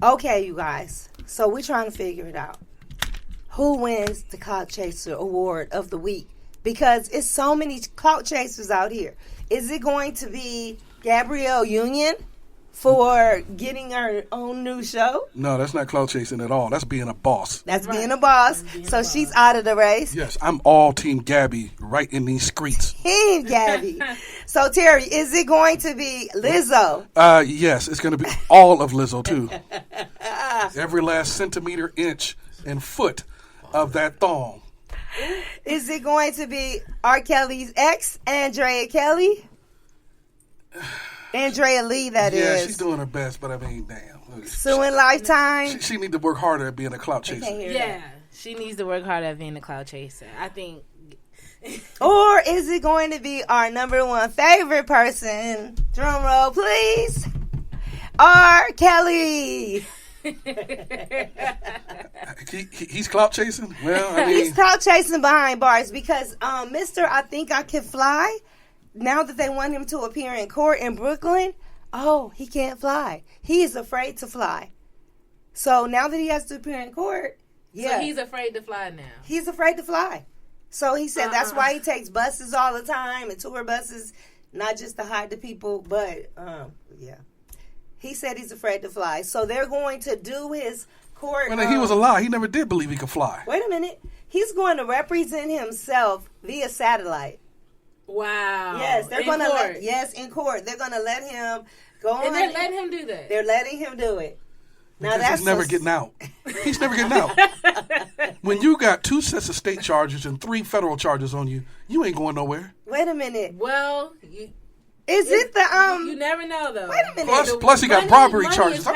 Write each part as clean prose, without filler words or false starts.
Okay, you guys. So we're trying to figure it out. Who wins the Clout Chaser Award of the week? Because it's so many clout chasers out here. Is it going to be Gabrielle Union for getting her own new show? No, that's not clout chasing at all. That's being a boss. That's being a boss. So she's out of the race. Yes, I'm all Team Gabby right in these streets. Team Gabby. So, Terry, is it going to be Lizzo? Yes, it's going to be all of Lizzo, too. Every last centimeter, inch, and foot of that thong. Is it going to be R. Kelly's ex, Andrea Kelly? Andrea Lee, that is. Yeah, she's doing her best, but I mean, damn. Suing Lifetime? She need to work harder at being a clout chaser. Yeah, she needs to work harder at being a clout chaser. I think. Or is it going to be our number one favorite person? Drum roll, please. R. Kelly. He's clout chasing? Well, I mean. He's clout chasing behind bars because Mr. I Think I Can Fly, now that they want him to appear in court in Brooklyn, he can't fly. He is afraid to fly. So now that he has to appear in court, So he's afraid to fly now. He's afraid to fly. So he said that's why he takes buses all the time and tour buses, not just to hide the people, but yeah. He said he's afraid to fly. So they're going to do his court. Well, he was a lie. He never did believe he could fly. Wait a minute. He's going to represent himself via satellite. Wow. Yes, they're going to in court. They're going to let him go on. And they're letting him do that. They're letting him do it. Now that's he's never getting out. He's never getting out. When you got 2 sets of state charges and 3 federal charges on you, you ain't going nowhere. Wait a minute. Well, you never know though. Wait a minute. Plus he got robbery charges.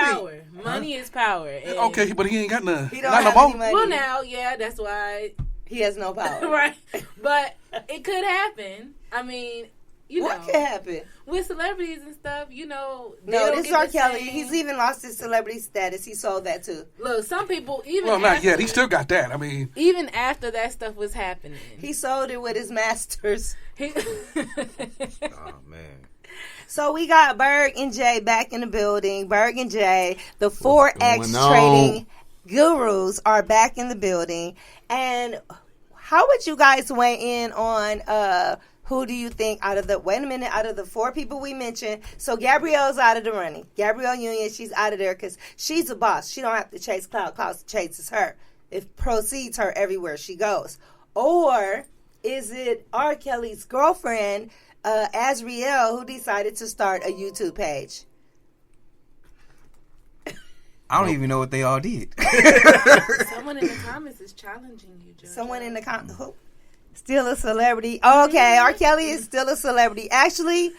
Money is power. Okay, but he ain't got none. He don't have any money. Well, now, that's why he has no power. Right. But it could happen. I mean, what could happen with celebrities and stuff? No, this is R. Kelly. He's even lost his celebrity status. He sold that too. Look, some people not yet. He still got that. I mean, even after that stuff was happening, he sold it with his masters. Oh man. So we got Berg and Jay back in the building. Berg and Jay, the Forex trading gurus, are back in the building. And how would you guys weigh in on who do you think out of the 4 people we mentioned? So Gabrielle's out of the running. Gabrielle Union, she's out of there because she's a boss. She don't have to chase clout. Clout chases her. It proceeds her everywhere she goes. Or is it R. Kelly's girlfriend, Azriel, who decided to start a YouTube page? I don't even know what they all did. Someone in the comments is challenging you, Joe. Someone in the comments. Still a celebrity. Okay, R. Kelly is still a celebrity. Actually,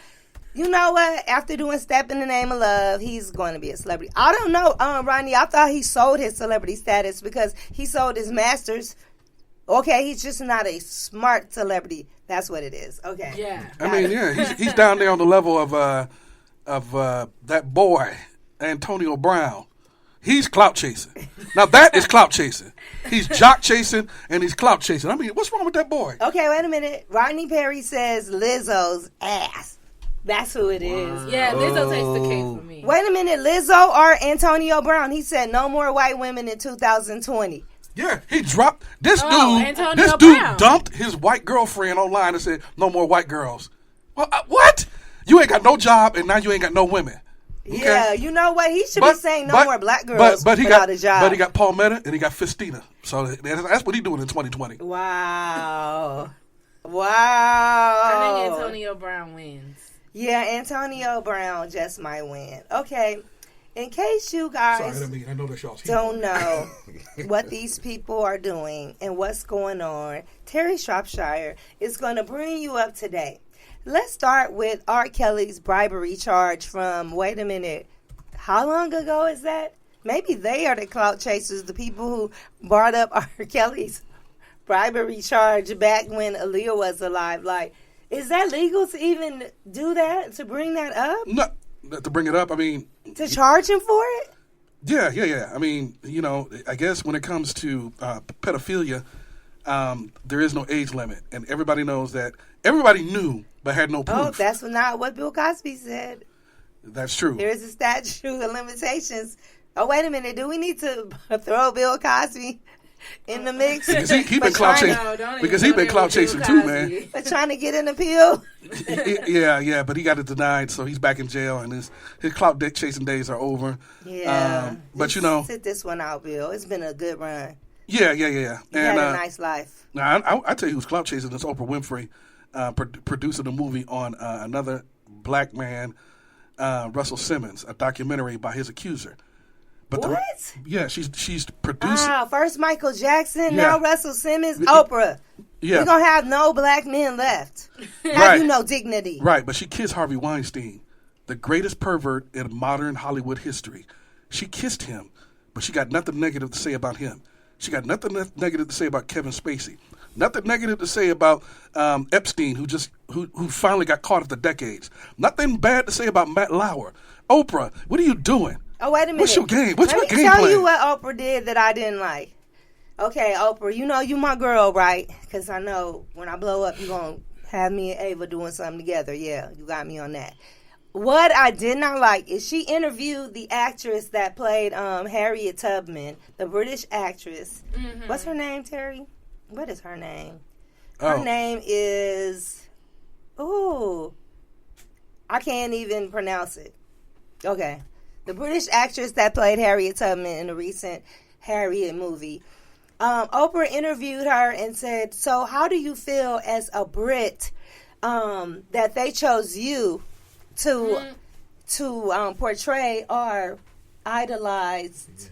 you know what? After doing Step in the Name of Love, he's going to be a celebrity. I don't know, Rodney. I thought he sold his celebrity status because he sold his masters. Okay, he's just not a smart celebrity. That's what it is. Okay. Yeah. I mean, he's down there on the level of that boy, Antonio Brown. He's clout chasing. Now that is clout chasing. He's jock chasing and he's clout chasing. I mean, what's wrong with that boy? Okay, wait a minute. Rodney Perry says Lizzo's ass. That's who it is. Yeah, Lizzo takes the cake for me. Wait a minute. Lizzo or Antonio Brown? He said no more white women in 2020. Yeah, he dropped this dude. Antonio This Brown. dude dumped his white girlfriend online and said, "No more white girls." Well, what? You ain't got no job and now you ain't got no women. Okay? Yeah, you know what? He should be saying no more black girls but he without got a job. But he got Palmetto and he got Festina. So that's what he's doing in 2020. Wow. I think Antonio Brown wins. Yeah, Antonio Brown just might win. Okay. In case you guys I know that's y'all's don't know what these people are doing and what's going on, Terry Shropshire is going to bring you up to date. Let's start with R. Kelly's bribery charge from, wait a minute, how long ago is that? Maybe they are the clout chasers, the people who brought up R. Kelly's bribery charge back when Aaliyah was alive. Like, is that legal to even do that, to bring that up? No, to bring it up, I mean... To charge him for it? Yeah. I mean, I guess when it comes to pedophilia, there is no age limit. And everybody knows that. Everybody knew, but had no proof. Oh, that's not what Bill Cosby said. That's true. There is a statute of limitations Oh, wait a minute. Do we need to throw Bill Cosby in the mix? Because he been clout chasing. Because he been clout chasing too, man. For trying to get an appeal. Yeah, but he got it denied, so he's back in jail, and his clout chasing days are over. Yeah. But you know, sit this one out, Bill. It's been a good run. Yeah. You had a nice life. Now, I tell you who's clout chasing is Oprah Winfrey, producing a movie on another black man, Russell Simmons, a documentary by his accuser. But what? She's producing. First Michael Jackson, now Russell Simmons, Oprah. Yeah. We're going to have no black men left. Have you no dignity. Right, but she kissed Harvey Weinstein, the greatest pervert in modern Hollywood history. She kissed him, but she got nothing negative to say about him. She got nothing negative to say about Kevin Spacey. Nothing negative to say about Epstein, who finally got caught after decades. Nothing bad to say about Matt Lauer. Oprah, what are you doing? Oh, wait a minute. What's your game? What's your game plan? Let me tell you what Oprah did that I didn't like. Okay, Oprah, you know you my girl, right? Because I know when I blow up, you're going to have me and Ava doing something together. Yeah, you got me on that. What I did not like is she interviewed the actress that played Harriet Tubman, the British actress. Mm-hmm. What's her name, Terry? What is her name? Her name is... Ooh. I can't even pronounce it. Okay. The British actress that played Harriet Tubman in the recent Harriet movie. Oprah interviewed her and said, so how do you feel as a Brit that they chose you to portray or idolize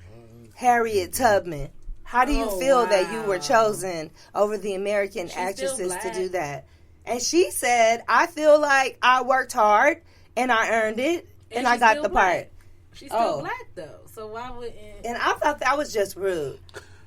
Harriet Tubman? How do you feel that you were chosen over the American actresses to do that? And she said, I feel like I worked hard and I earned it and I got the part. She's still black though, so why wouldn't? And I thought that was just rude.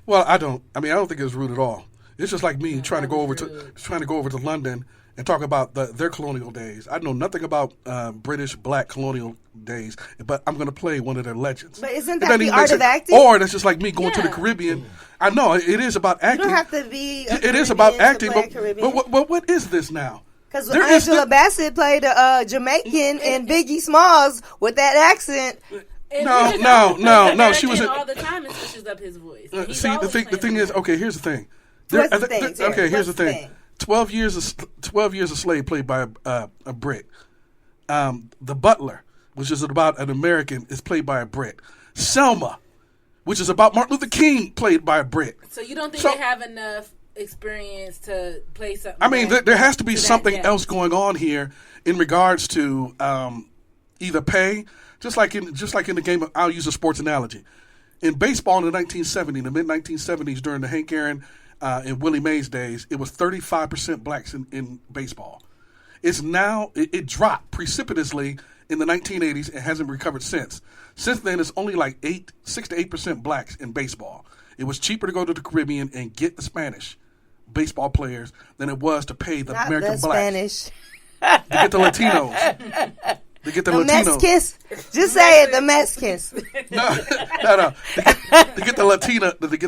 Well, I don't think it was rude at all. It's just like me trying to go over to London and talk about their colonial days. I know nothing about British black colonial days, but I'm going to play one of their legends. But isn't that the art of acting? Or that's just like me going to the Caribbean. I know it is about acting. You don't have to be. It is about acting, but what is this now? Because Angela Bassett played a Jamaican in Biggie Smalls with that accent. No. She was all the time and switches up his voice. See, the thing is, okay. Here's the thing. What's the thing? Here's the thing. 12 years a slave played by a Brit. The Butler, which is about an American, is played by a Brit. Selma, which is about Martin Luther King, played by a Brit. So you don't think they have enough experience to play something? I mean, there has to be something else going on here in regards to either pay, just like in the game of, I'll use a sports analogy. In baseball in the mid-1970s, during the Hank Aaron and Willie Mays days, it was 35% blacks in baseball. It's now, it dropped precipitously in the 1980s and hasn't recovered since. Since then, it's only like 6 to 8% blacks in baseball. It was cheaper to go to the Caribbean and get the Spanish baseball players than it was to pay the American blacks. To get the Latinos. To get the Latinos. Mexicans. Just say it, the Mexicans. No. To get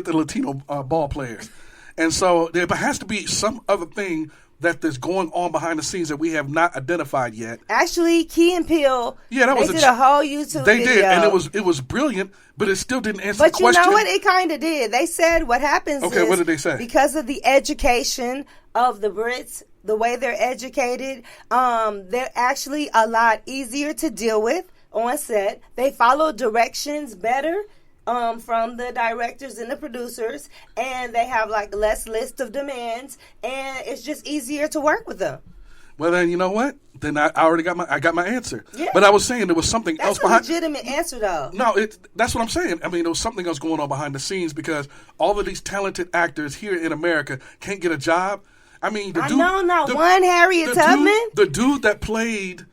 the Latino ball players. And so there has to be some other thing that's going on behind the scenes that we have not identified yet. Actually, Key and Peele, they did a whole YouTube video. They did, and it was brilliant, but it still didn't answer the question. But you know what? It kind of did. They said what happens is, what did they say? Because of the education of the Brits, the way they're educated, they're actually a lot easier to deal with on set. They follow directions better from the directors and the producers, and they have like less list of demands, and it's just easier to work with them. Well, then you know what? Then I already got my answer. Yeah. But I was saying there was something else behind. That's a legitimate answer, though. No, that's what I'm saying. I mean, there was something else going on behind the scenes because all of these talented actors here in America can't get a job. I mean, Harriet Tubman. The dude that played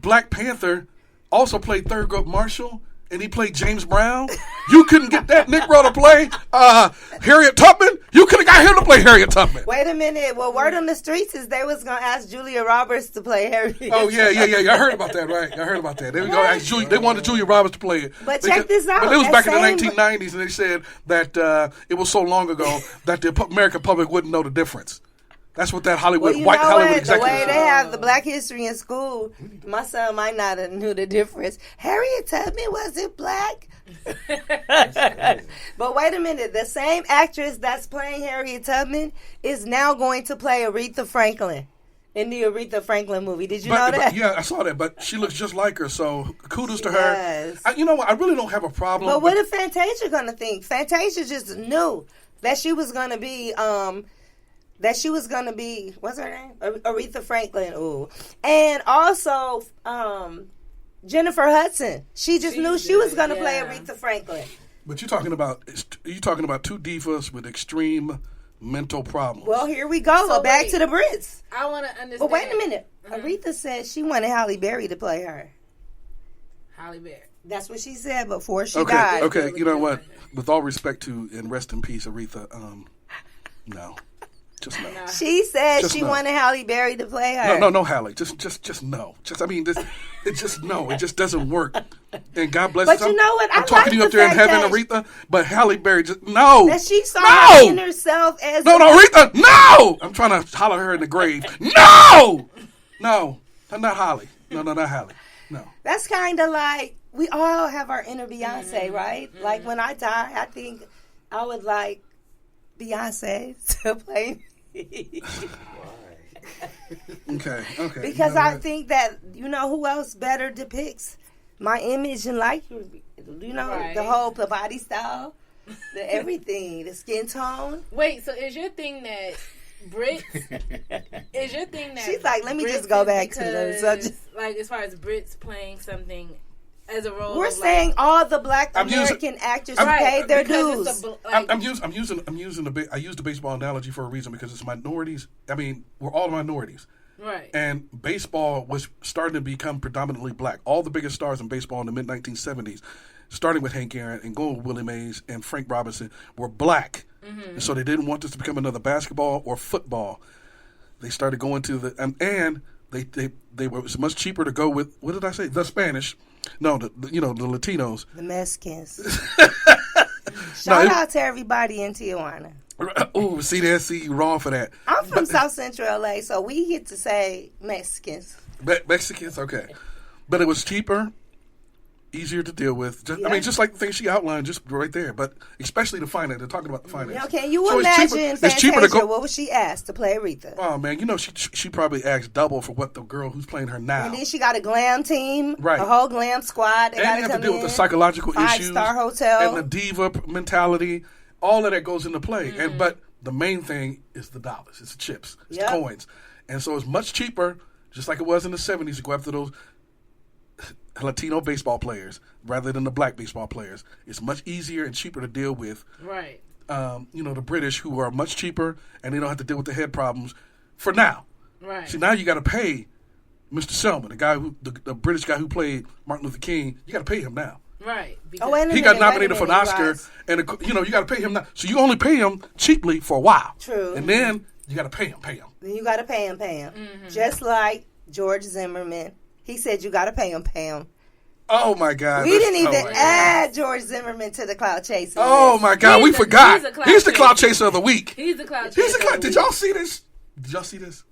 Black Panther also played Thurgood Marshall. And he played James Brown. You couldn't get that Negro to play Harriet Tubman. You could have got him to play Harriet Tubman. Wait a minute. Well, word on the streets is they was gonna ask Julia Roberts to play Harriet. Oh yeah. I heard about that, right? I heard about that. They were gonna ask They wanted Julia Roberts to play it. But check this out. But it was back in the 1990s, and they said that it was so long ago that the American public wouldn't know the difference. That's what that Hollywood executive. The way they have the Black history in school, my son might not have knew the difference. Harriet Tubman wasn't black. But wait a minute. The same actress that's playing Harriet Tubman is now going to play Aretha Franklin in the Aretha Franklin movie. Did you know that? But, yeah, I saw that. But she looks just like her, so kudos to does. her. You know what? I really don't have a problem. But what is Fantasia going to think? Fantasia just knew that she was going to be... what's her name? Aretha Franklin. Ooh. And also, Jennifer Hudson. She just knew she was going to play Aretha Franklin. But you're talking about two divas with extreme mental problems. Well, here we go. So back wait, to the Brits. I want to understand. But wait a minute. Aretha said she wanted Halle Berry to play her. Halle Berry. That's what she said before she died. Okay, you know what? With all respect to, and rest in peace, Aretha, no. Just no. She said Just she no. wanted Halle Berry to play her. No, Halle. Just no. It just doesn't work. And God bless. But you know what? I'm talking to you up there in heaven, Aretha. But Halle Berry, just no. That she saw in herself as no, Aretha, no. I'm trying to holler her in the grave. No, not Halle. No, not Halle. No. That's kind of like we all have our inner Beyonce, right? Mm-hmm. Like when I die, I think I would like Beyonce to play me. Okay. Because I think that, who else better depicts my image and like, the whole the body style, the everything, the skin tone. Wait, so is your thing that Brits? Is your thing that she's like, let me Brits just go back to the subject. Like as far as Brits playing something as a role, we're saying all the Black American actors who paid their dues. I used the baseball analogy for a reason because it's minorities. I mean, we're all minorities. Right. And baseball was starting to become predominantly black. All the biggest stars in baseball in the mid-1970s, starting with Hank Aaron and going with Willie Mays and Frank Robinson, were black. Mm-hmm. And so they didn't want this to become another basketball or football. They started going to the it was much cheaper to go with, what did I say? The Spanish. No, the Latinos. The Mexicans. Shout out to everybody in Tijuana. Oh, see you wrong for that. I'm from South Central LA, so we get to say Mexicans. Mexicans, okay. But it was cheaper, easier to deal with. Just like the thing she outlined just right there. But especially the finance. They're talking about the finance. Okay, you imagine Fantasia, what was she asked to play Aretha? Oh, man, she probably asked double for what the girl who's playing her now. And then she got a glam team, right? A whole glam squad. They have to deal with the psychological issues. 5-star hotel. And the diva mentality. All of that goes into play. Mm-hmm. But the main thing is the dollars. It's the chips. It's the coins. And so it's much cheaper, just like it was in the 70s, to go after those Latino baseball players rather than the black baseball players. It's much easier and cheaper to deal with. Right. The British, who are much cheaper, and they don't have to deal with the head problems for now. Right. See, now you got to pay Mr. Selma, the British guy who played Martin Luther King. You got to pay him now. Right. He got nominated for an Oscar, and you got to pay him now. So you only pay him cheaply for a while. True. And then you got to pay him. Then you got to pay him. Mm-hmm. Just like George Zimmerman. He said you got to pay him. Oh, my God. We didn't even add George Zimmerman to the Clout Chaser. Oh, my God. We forgot. He's the Clout Chaser of the week. He's the Clout Chaser. Did y'all see this? Did y'all see this?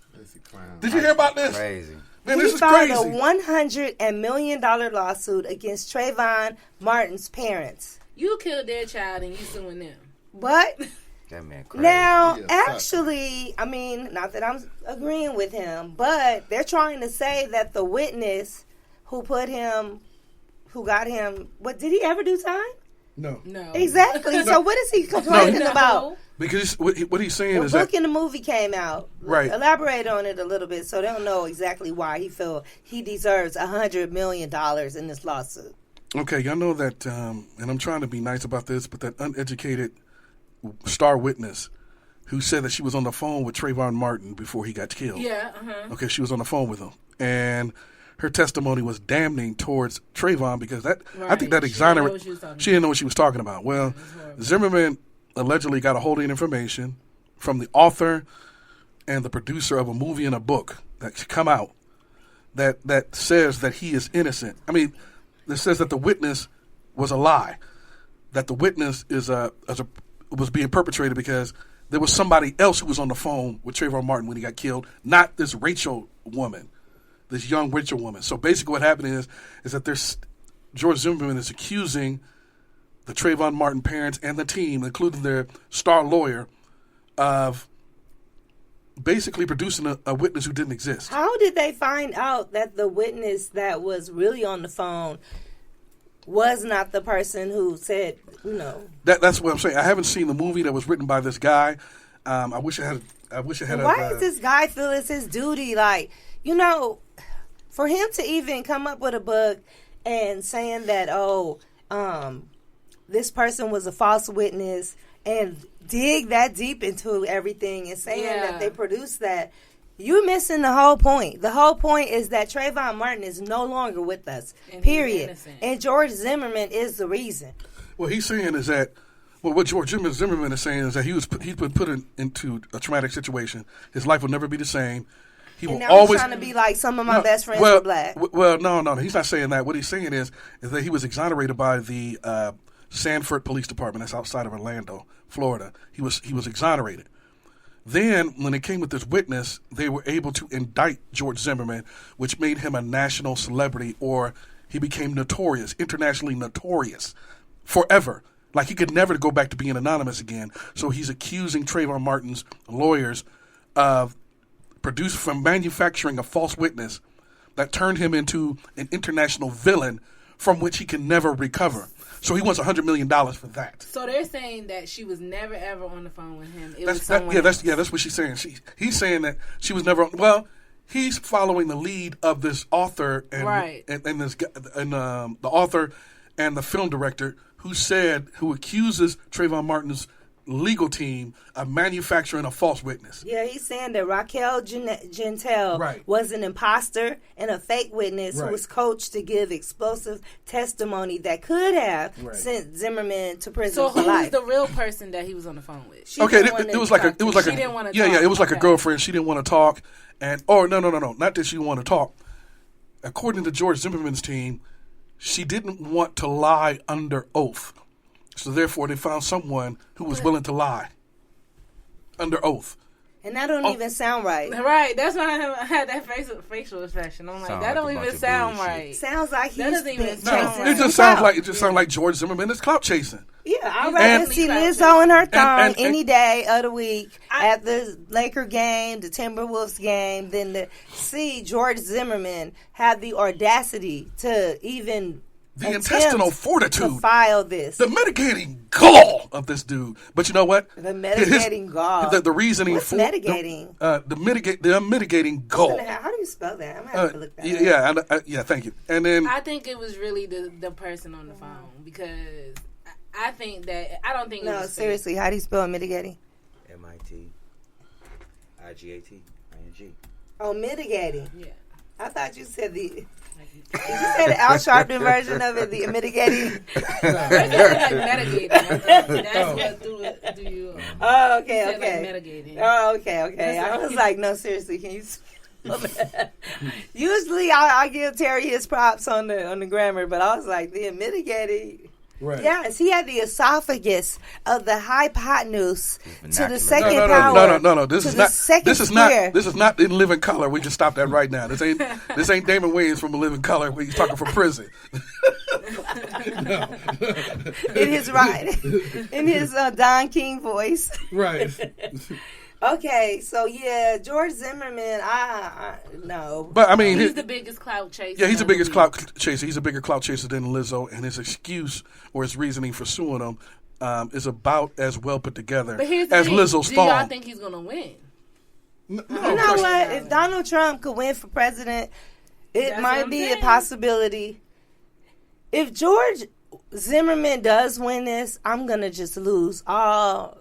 Did you hear about this? Crazy. Man, this is filed crazy. a $100 million lawsuit against Trayvon Martin's parents. You killed their child and you suing them. What? That man crazy. Now, actually, I mean, not that I'm agreeing with him, but they're trying to say that the witness who got him, what, did he ever do time? No. Exactly. So what is he complaining about? Because what he's saying is the book and the movie came out. Right. Elaborate on it a little bit so they don't know exactly why he feel he deserves $100 million in this lawsuit. Okay, y'all know that, and I'm trying to be nice about this, but that uneducated star witness who said that she was on the phone with Trayvon Martin before he got killed. Yeah, Okay, she was on the phone with him. And her testimony was damning towards Trayvon because I think that exonerated. She didn't know what she was talking about. Well, Zimmerman allegedly got a hold of the information from the author and the producer of a movie and a book that's come out that says that he is innocent. I mean, that says that the witness was a lie, that the witness was being perpetrated because there was somebody else who was on the phone with Trayvon Martin when he got killed, not this Rachel woman. This young Rachel woman. So basically what happened is that George Zimmerman is accusing the Trayvon Martin parents and the team, including their star lawyer, of basically producing a witness who didn't exist. How did they find out that the witness that was really on the phone was not the person who said, That's what I'm saying. I haven't seen the movie that was written by this guy. I wish I had. Why does this guy feel it's his duty? Like, for him to even come up with a book and saying that, this person was a false witness and dig that deep into everything and saying that they produced that, you're missing the whole point. The whole point is that Trayvon Martin is no longer with us, and period. And George Zimmerman is the reason. What he's saying is that, what George Zimmerman is saying is that he's been put into a traumatic situation. His life will never be the same. He will always he's trying to be like some of my best friends are black. No. He's not saying that. What he's saying is that he was exonerated by the Sanford Police Department. That's outside of Orlando, Florida. He was exonerated. Then, when it came with this witness, they were able to indict George Zimmerman, which made him a national celebrity, or he became notorious, internationally notorious, forever. Like, he could never go back to being anonymous again. So he's accusing Trayvon Martin's lawyers of manufacturing a false witness that turned him into an international villain from which he can never recover. So he wants $100 million for that. So they're saying that she was never ever on the phone with him. That's what she's saying. He's saying that she was never. Well, he's following the lead of this author and the author and the film director who accuses Trayvon Martin's legal team of manufacturing a false witness. Yeah, he's saying that Raquel Janel was an imposter and a fake witness who was coached to give explosive testimony that could have sent Zimmerman to prison for life. So who was the real person that he was on the phone with? She didn't want to a girlfriend. She didn't want to talk, no, not that she didn't want to talk. According to George Zimmerman's team, she didn't want to lie under oath. So therefore, they found someone who was willing to lie under oath. And that don't even sound right. Right. That's why I had that facial expression. I'm like, that don't even sound right. Sounds like that doesn't even sound right. It just sounds like George Zimmerman is clout chasing. Yeah, I'd rather see LIZZO and her thong any day of the week at the Laker game, the Timberwolves game, than to see George Zimmerman have the audacity to even the intestinal fortitude to file this. The mitigating gall of this dude. But you know what? The mitigating gall. The reasoning What's for mitigating? The mitigating gall. How do you spell that? I'm gonna have to look that up. Yeah, thank you. And then I think it was really the person on the phone, because I think that I don't think it was seriously, how do you spell mitigating? MITIGATING. Oh, mitigating. Yeah. I thought you said Did you say the Al Sharpton version of it, the mitigating? Like mitigating. That's what do you. Oh, okay. Like mitigating. Oh, okay. I was like, no, seriously, can you spell that? Usually, I give Terry his props on the grammar, but I was like, the mitigating. Right. Yes, he had the esophagus of the hypotenuse to the second power. No. This is not in Living Color. We just stop that right now. This ain't Damon Wayans from Living Color where he's talking from prison. In his Don King voice. Right. Okay, so George Zimmerman, no. But I mean, he's the biggest clout chaser. Yeah, he's the biggest clout chaser. He's a bigger clout chaser than Lizzo, and his excuse or his reasoning for suing him is about as well put together as Lizzo's Thong. Do y'all think he's gonna win? No, you know what? If Donald Trump could win for president, it might be a possibility. If George Zimmerman does win this, I'm gonna just lose all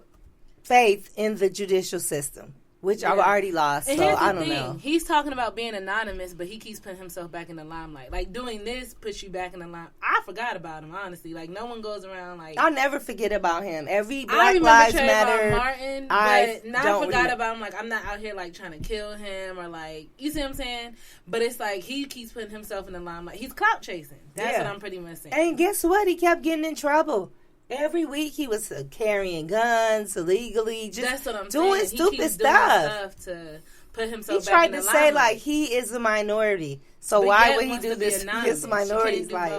faith in the judicial system, which I've already lost. So I don't know. He's talking about being anonymous, but he keeps putting himself back in the limelight. Like, doing this puts you back in the limelight. I forgot about him, honestly. Like, no one goes around like. I'll never forget about him. Every Black Lives Matter. Martin, I forgot about him. Like, I'm not out here like trying to kill him or like, you see what I'm saying? But it's like he keeps putting himself in the limelight. He's clout chasing. That's what I'm pretty much saying. And guess what? He kept getting in trouble. Every week he was carrying guns illegally, just doing stupid stuff. To put himself. He tried to say like he is a minority, so why would he do this? His minorities like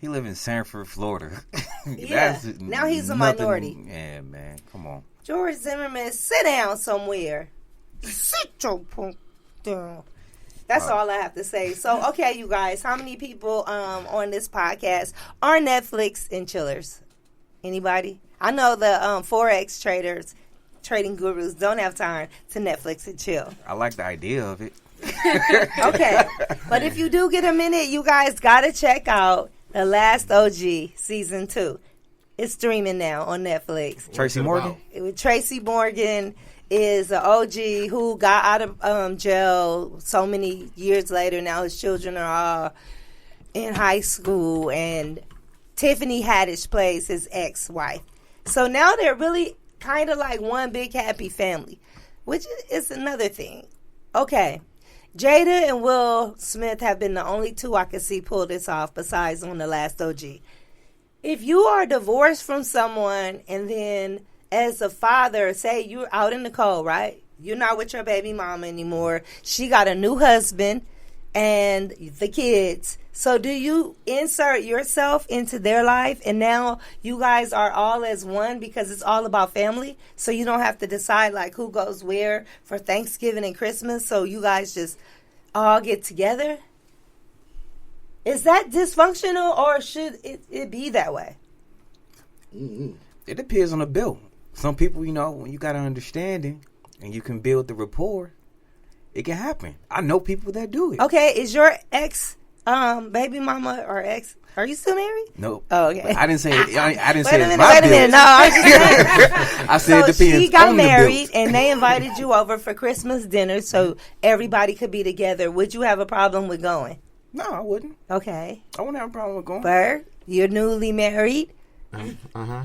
He live in Sanford, Florida. Yeah. Now he's a minority. Yeah, man. Come on. George Zimmerman, sit down somewhere. Sit your punk down. That's all I have to say. So, okay, you guys, how many people on this podcast are Netflix and chillers? Anybody? I know the Forex traders, trading gurus, don't have time to Netflix and chill. I like the idea of it. Okay. But if you do get a minute, you guys got to check out The Last OG Season 2. It's streaming now on Netflix. Tracy Morgan? Tracy Morgan is an OG who got out of jail so many years later. Now his children are all in high school, and Tiffany Haddish plays his ex-wife. So now they're really kind of like one big happy family, which is another thing. Okay. Jada and Will Smith have been the only two I can see pull this off besides on The Last OG. If you are divorced from someone and then as a father, say you're out in the cold, right? You're not with your baby mama anymore. She got a new husband and the kids. So do you insert yourself into their life and now you guys are all as one because it's all about family? So you don't have to decide like who goes where for Thanksgiving and Christmas. So you guys just all get together? Is that dysfunctional or should it be that way? It depends on the bill. Some people, when you got an understanding and you can build the rapport, it can happen. I know people that do it. Okay, is your ex baby mama or ex? Are you still married? Nope. Oh, okay. But I didn't say it. I didn't say it's my Wait a bill. minute. No, I was just saying. I said it depends. She got on married, the bill. and they invited you over for Christmas dinner, so everybody could be together. Would you have a problem with going? No, I wouldn't. Okay. I wouldn't have a problem with going. Bird, you're newly married.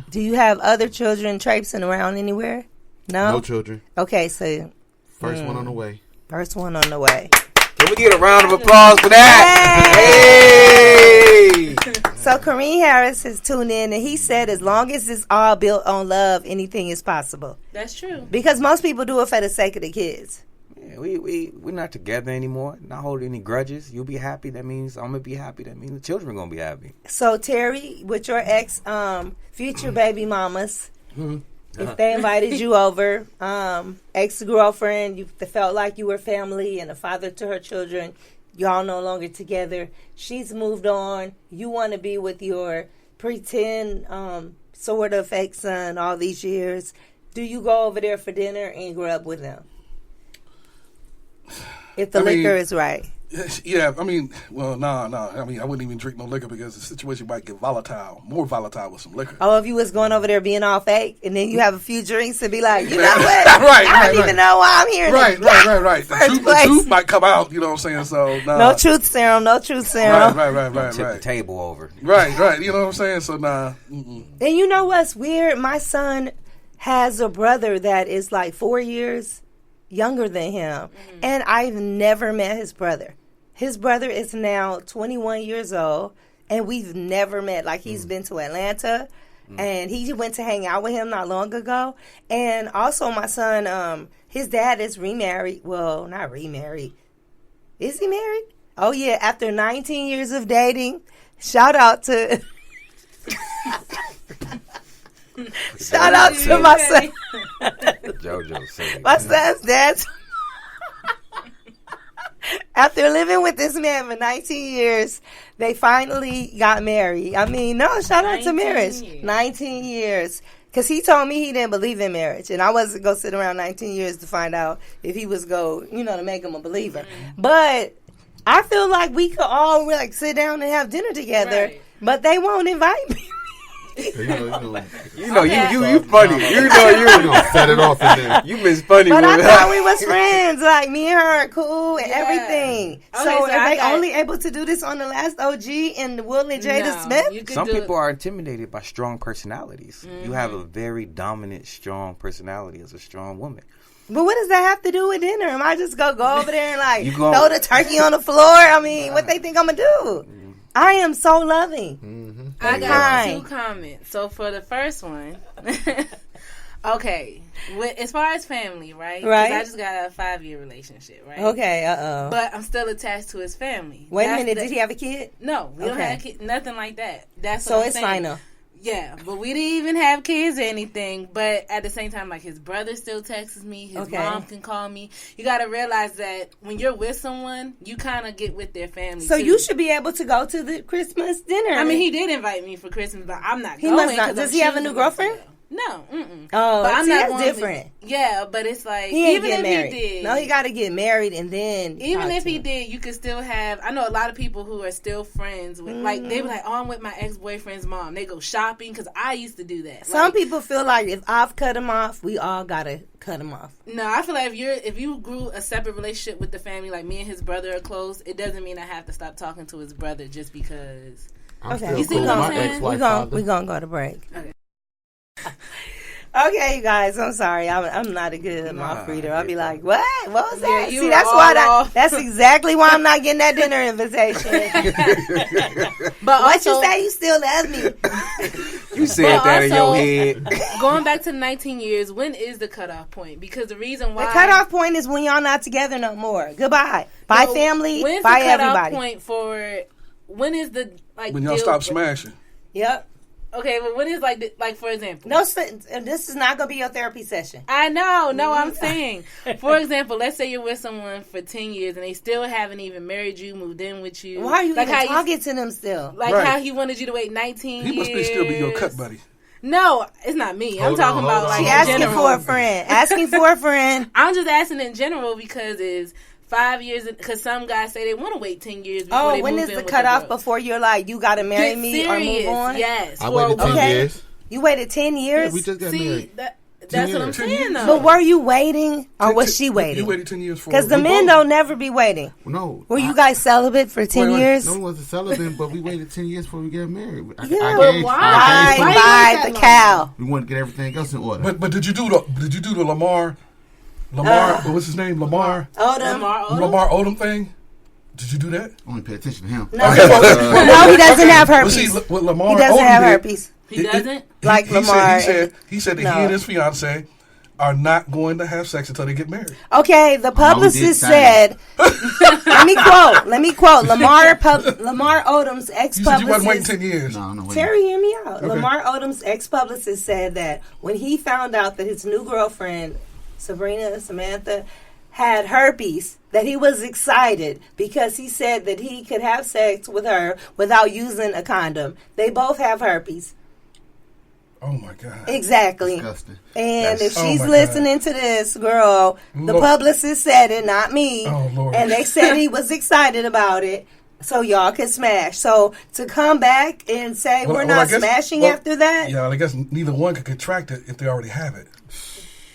Do you have other children traipsing around anywhere? No. No children. Okay, so First one on the way. First one on the way. Can we get a round of applause for that? Hey! So Kareem Harris has tuned in, and he said as long as it's all built on love, anything is possible. That's true. Because most people do it for the sake of the kids. Yeah, we're not together anymore. Not holding any grudges. You'll be happy. That means I'm gonna be happy. That means the children are gonna be happy. So Terry, with your ex, future baby mamas, if they invited you over, ex-girlfriend, you felt like you were family and a father to her children, y'all no longer together, she's moved on, you want to be with your pretend sort of fake son all these years, do you go over there for dinner and grub with them? If the liquor is right. Yeah, I mean, well, no. I mean, I wouldn't even drink no liquor because the situation might get volatile, more volatile with some liquor. Oh, if you was going over there being all fake, and then you have a few drinks and be like, you know what? Right, I don't even know why I'm here. Right. The truth might come out, you know what I'm saying? So, no truth serum. Right. Tip the table over. Right, you know what I'm saying? So, nah. Mm-mm. And you know what's weird? My son has a brother that is like 4 years younger than him, and I've never met his brother. His brother is now 21 years old, and we've never met. Like, he's been to Atlanta, and he went to hang out with him not long ago. And also, my son, his dad is remarried. Well, not remarried. Is he married? Oh, yeah, after 19 years of dating. Shout out to... Shout out to my son. JoJo said My son's dad... After living with this man for 19 years, they finally got married. I mean, no, shout out to marriage. 19 years. Because he told me he didn't believe in marriage. And I wasn't going to sit around 19 years to find out if he was going, to make him a believer. But I feel like we could all sit down and have dinner together. Right. But they won't invite me. You funny. You gonna set it off in there. You been funny. But I thought we was friends. Like me and her are cool and everything. Okay, so are they only able to do this on The Last OG and Will and Jada Smith? Some people are intimidated by strong personalities. You have a very dominant, strong personality as a strong woman. But what does that have to do with dinner? Am I just gonna go over there and throw the turkey on the floor? I mean, what they think I'm gonna do? I am so loving. I got 2 comments. So for the first one, Okay, as far as family, right? Right. 'Cause I just got a 5-year relationship, right? Okay, But I'm still attached to his family. Wait a minute, did he have a kid? No, we don't have nothing like that. That's so what it's I'm saying. fine though. Yeah, but we didn't even have kids or anything. But at the same time, like his brother still texts me. His mom can call me. You got to realize that when you're with someone, you kind of get with their family. So too. you should be able to go to the Christmas dinner. I mean, he did invite me for Christmas, but I'm not going. Must not. Does he have a new girlfriend? No. Oh, but I'm see, not that's going different. Yeah, but it's like He ain't even get if married. he did, No, he got to get married and then. even if he did, you could still have. I know a lot of people who are still friends with. Like they be like, "Oh, I'm with my ex-boyfriend's mom." They go shopping because I used to do that. Some people feel like if I've cut him off, we all gotta cut him off. No, I feel like if you grew a separate relationship with the family, like me and his brother are close, it doesn't mean I have to stop talking to his brother just because. Okay, you see what I'm saying? We're gonna go to break. Okay. Okay, you guys, I'm sorry. I'm not a good mouth reader. I'll be like, what? What was that? Yeah, see, that's exactly why I'm not getting that dinner invitation. But what also, you say? You still love me? You said that in your head. Going back to 19 years, when is the cutoff point? Because the reason why the cutoff point is when y'all not together no more. Goodbye. Bye, family. When's bye, the cutoff everybody. Point for when is the when y'all stop smashing? Yep. Okay, but when is like for example? No, this is not gonna be your therapy session. I know. No, I'm saying, for example, let's say you're with someone for 10 years and they still haven't even married you, moved in with you. Why are you like even talking to them still? Like how he wanted you to wait 19 years. He must still be your cut buddy. No, it's not me. I'm talking about like she in asking general. for a friend. Asking for a friend. I'm just asking in general because it's 5 years. Because some guys say they want to wait 10 years. Before they when move is in the with cutoff girl. before you're like you got to marry me or move on? Yes, I waited 10 years. You waited 10 years. Yeah, we just got married. That's what I'm saying, though. But were you waiting, or was she waiting? You waited 10 years for. Because the men don't never be waiting. No. Were you guys celibate for 10 years? No one was celibate, but we waited 10 years before we got married. Yeah, but why? Buy the cow. We wanted to get everything else in order. But did you do the Lamar? What was his name? Lamar Odom thing. Did you do that? Only pay attention to him. No, he doesn't have herpes. See, what Lamar He doesn't Odom have did, herpes. He doesn't? Like Lamar. He said that he and his fiance are not going to have sex until they get married. Okay, the publicist said. Let me quote. Lamar Odom's ex-publicist. You said you wasn't waiting 10 years. No, Terry, hear me out. Okay. Lamar Odom's ex-publicist said that when he found out that his new girlfriend, Samantha, had herpes, that he was excited because he said that he could have sex with her without using a condom. They both have herpes. Oh my God. Exactly. Disgusting. And if Oh she's my listening to this, girl, the Lord. publicist said it, not me. Oh, Lord. And they said he was excited about it. So y'all can smash. So to come back and say we're not smashing after that? Yeah, I guess neither one could contract it if they already have it.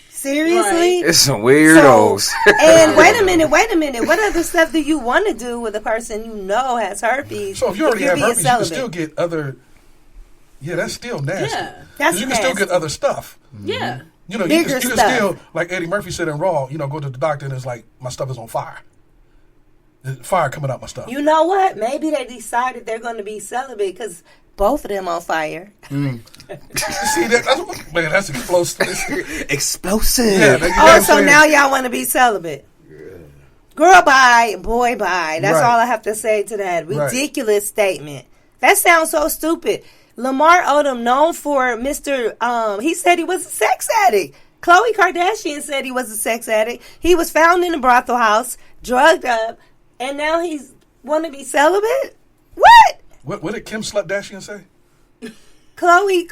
Seriously? It's some weirdos. And wait a minute. What other stuff do you want to do with a person you know has herpes? So if you already have being herpes, you can celibate? still get other. Yeah, that's still nasty. Yeah. That's you can still get other stuff. Yeah. You know, Bigger you can stuff. still, like Eddie Murphy said in Raw, go to the doctor and it's like, my stuff is on fire. There's fire coming out my stuff. You know what? Maybe they decided they're going to be celibate because both of them on fire. See, that's explosive. Explosive. Yeah, So now y'all want to be celibate. Girl, bye. Boy, bye. That's all I have to say to that ridiculous statement. That sounds so stupid. Lamar Odom, known for he said he was a sex addict. Khloe Kardashian said he was a sex addict. He was found in a brothel house, drugged up, and now he's want to be celibate? What? What did Kim Slutdashian say? Khloe,